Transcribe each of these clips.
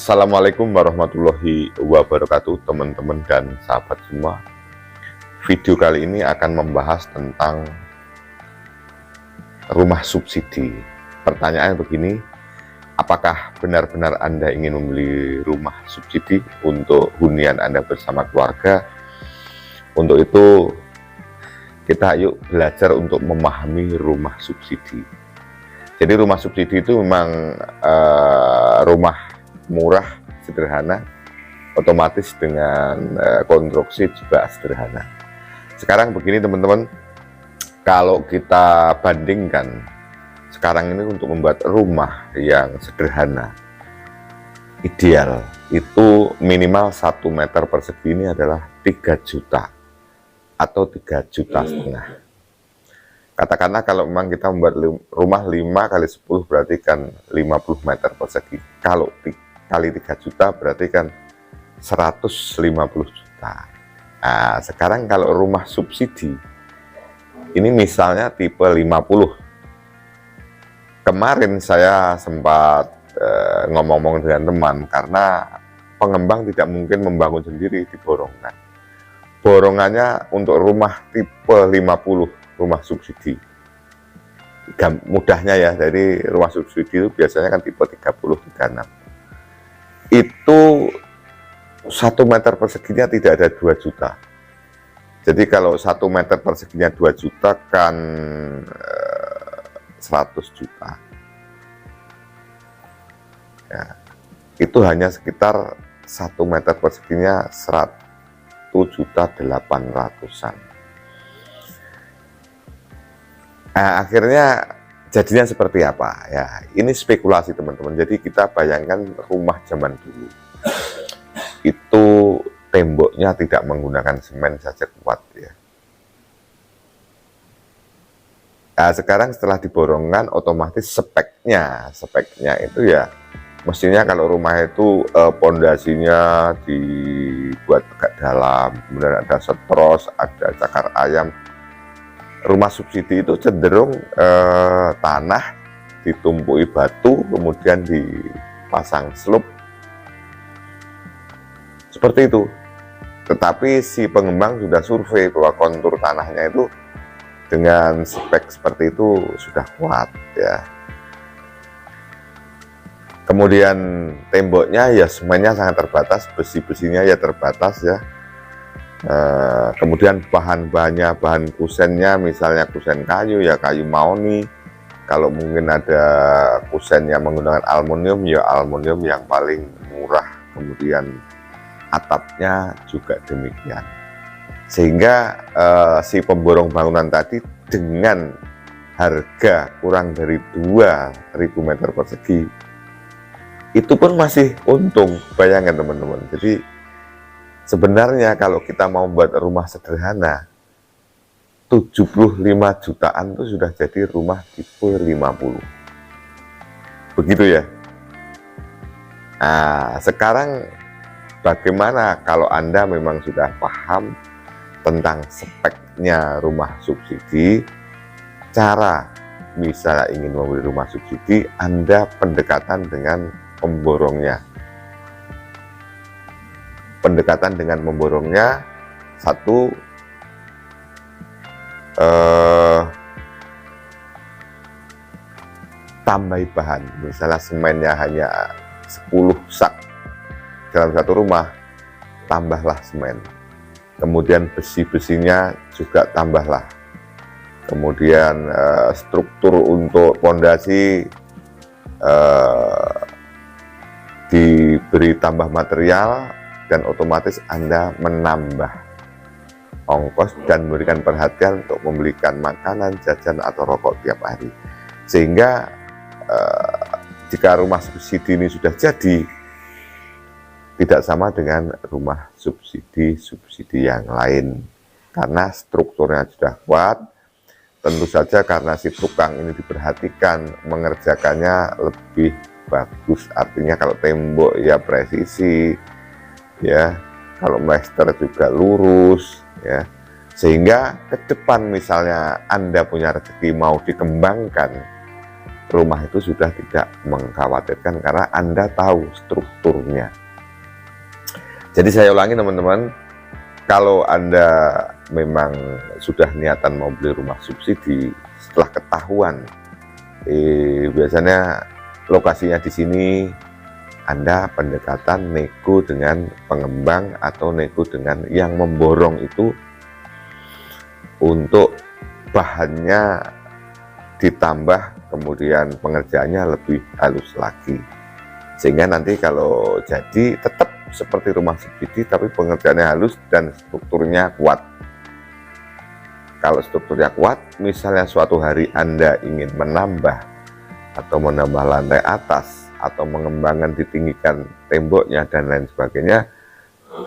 Assalamualaikum warahmatullahi wabarakatuh, teman-teman dan sahabat semua. Video kali ini akan membahas tentang rumah subsidi. Pertanyaan begini, apakah benar-benar Anda ingin membeli rumah subsidi untuk hunian Anda bersama keluarga? Untuk itu kita yuk belajar untuk memahami rumah subsidi. Jadi rumah subsidi itu memang rumah murah, sederhana, otomatis dengan konstruksi juga sederhana. Sekarang begini teman-teman, kalau kita bandingkan sekarang ini untuk membuat rumah yang sederhana, ideal, itu minimal 1 meter persegi ini adalah 3 juta atau 3,5 juta. Katakanlah kalau memang kita membuat rumah 5 kali 10 berarti kan 50 meter persegi. Kalau kali 3 juta berarti kan 150 juta. Nah, sekarang kalau rumah subsidi ini misalnya tipe 50. Kemarin saya sempat ngomong-ngomong dengan teman karena pengembang tidak mungkin membangun sendiri, diborongkan. Borongannya untuk rumah tipe 50, rumah subsidi. Mudahnya ya, dari rumah subsidi itu biasanya kan tipe 30, 36. Itu 1 meter perseginya tidak ada 2 juta. Jadi kalau 1 meter perseginya 2 juta kan 100 juta. Ya, itu hanya sekitar 1 meter perseginya 100.800-an. Nah, akhirnya jadinya seperti apa ya, ini spekulasi teman-teman. Jadi kita bayangkan rumah zaman dulu itu temboknya tidak menggunakan semen saja kuat ya. Nah, sekarang setelah diborongkan otomatis speknya itu ya mestinya kalau rumah itu pondasinya dibuat agak dalam, kemudian ada setros, ada cakar ayam. Rumah subsidi itu cenderung tanah ditumpui batu kemudian dipasang slope seperti itu. Tetapi si pengembang sudah survei bahwa kontur tanahnya itu dengan spek seperti itu sudah kuat ya. Kemudian temboknya ya semuanya sangat terbatas, besi-besinya ya terbatas ya. Kemudian bahan-bahannya, bahan kusennya misalnya kusen kayu ya kayu mahoni. Kalau mungkin ada kusen yang menggunakan aluminium ya aluminium yang paling murah. Kemudian atapnya juga demikian. Sehingga si pemborong bangunan tadi dengan harga kurang dari 2.000 meter persegi itu pun masih untung. Bayangkan teman-teman. Jadi sebenarnya kalau kita mau buat rumah sederhana 75 jutaan itu sudah jadi rumah tipe 50. Begitu ya. Nah, sekarang bagaimana kalau Anda memang sudah paham tentang speknya rumah subsidi, cara misalnya ingin membeli rumah subsidi, Anda pendekatan dengan pemborongnya. Pendekatan dengan memborongnya, satu, tambah bahan, misalnya semennya hanya 10 sak dalam satu rumah, tambahlah semen. Kemudian besi-besinya juga tambahlah. Kemudian struktur untuk pondasi diberi tambah material, dan otomatis Anda menambah ongkos dan memberikan perhatian untuk membelikan makanan, jajan atau rokok tiap hari. Sehingga jika rumah subsidi ini sudah jadi, tidak sama dengan rumah subsidi yang lain karena strukturnya sudah kuat. Tentu saja karena si tukang ini diperhatikan, mengerjakannya lebih bagus. Artinya kalau tembok ya presisi ya, kalau plester juga lurus ya, sehingga ke depan misalnya Anda punya rezeki mau dikembangkan rumah itu sudah tidak mengkhawatirkan karena Anda tahu strukturnya. Jadi saya ulangi teman-teman, kalau Anda memang sudah niatan mau beli rumah subsidi, setelah ketahuan biasanya lokasinya di sini, Anda pendekatan nego dengan pengembang atau nego dengan yang memborong itu untuk bahannya ditambah, kemudian pengerjaannya lebih halus lagi, sehingga nanti kalau jadi tetap seperti rumah subsidi tapi pengerjaannya halus dan strukturnya kuat. Kalau strukturnya kuat, misalnya suatu hari Anda ingin menambah atau menambah lantai atas atau mengembangkan, ditinggikan temboknya dan lain sebagainya,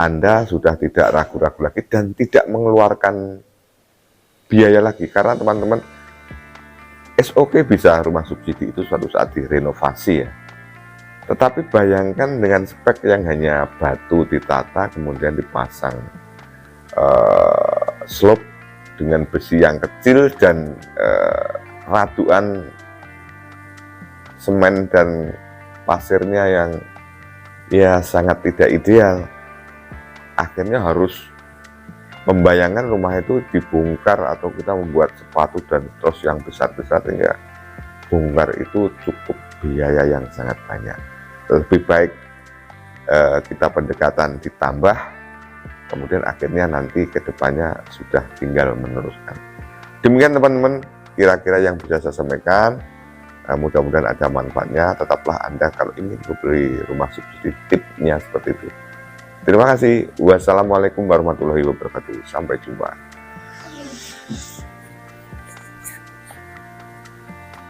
Anda sudah tidak ragu-ragu lagi dan tidak mengeluarkan biaya lagi. Karena teman-teman, SOK bisa rumah subsidi itu suatu saat direnovasi ya, tetapi bayangkan dengan spek yang hanya batu ditata kemudian dipasang slope dengan besi yang kecil dan raduan semen dan pasirnya yang ya sangat tidak ideal. Akhirnya harus membayangkan rumah itu dibongkar atau kita membuat sepatu dan terus yang besar-besar, sehingga bongkar itu cukup biaya yang sangat banyak. Lebih baik kita pendekatan ditambah, kemudian akhirnya nanti kedepannya sudah tinggal meneruskan. Demikian teman-teman, kira-kira yang bisa saya sampaikan. Mudah-mudahan ada manfaatnya. Tetaplah Anda kalau ingin membeli rumah subsidi, tipnya seperti itu. Terima kasih. Wassalamualaikum warahmatullahi wabarakatuh. Sampai jumpa.